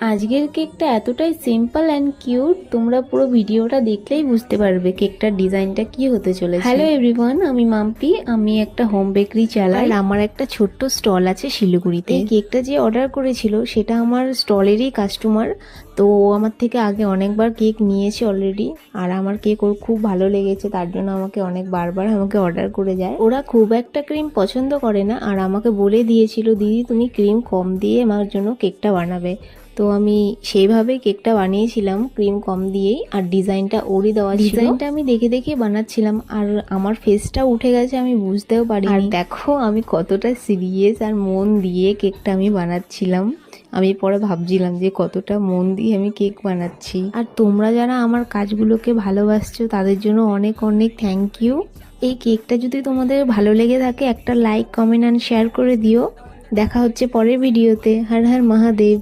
আজকের কেকটা এতটাই সিম্পল অ্যান্ড কিউট, তোমরা পুরো ভিডিওটা দেখলেই বুঝতে পারবে কেকটার ডিজাইনটা কি হতে চলেছে। হ্যালো এভরিওয়ান, আমি মাম্পি। আমি একটা হোম বেকারি চালাই আর আমার একটা ছোট্ট স্টল আছে শিলিগুড়িতে। এই কেকটা যে অর্ডার করেছিল সেটা আমার স্টলেরই কাস্টমার, তো ও আমার থেকে আগে অনেকবার কেক নিয়েছে অলরেডি। আর আমার কেক ওর খুব ভালো লেগেছে, তার জন্য আমাকে অনেক বারবার আমাকে অর্ডার করে যায়। ওরা খুব একটা ক্রিম পছন্দ করে না, আর আমাকে বলে দিয়েছিল দিদি তুমি ক্রিম কম দিয়ে আমার জন্য কেকটা বানাবে। তো আমি সেইভাবেই কেকটা বানিয়েছিলাম, ক্রিম কম দিয়েই। আর ডিজাইনটা ওরই দেওয়া ছিল, ডিজাইনটা আমি দেখে দেখে বানাচ্ছিলাম। আর আমার ফেসটা উঠে গেছে, আমি বুঝতেও পারি। আর দেখো আমি কতটা সিরিয়াস আর মন দিয়ে কেকটা আমি বানাচ্ছিলাম। আমি পরে ভাবছিলাম যে কতটা মন দিয়ে আমি কেক বানাচ্ছি। আর তোমরা যারা আমার কাজগুলোকে ভালোবাসছো তাদের জন্য অনেক অনেক থ্যাংক ইউ। এই কেকটা যদি তোমাদের ভালো লেগে থাকে একটা লাইক, কমেন্ট অ্যান্ড শেয়ার করে দিও। দেখা হচ্ছে পরের ভিডিওতে। হর হর মহাদেব।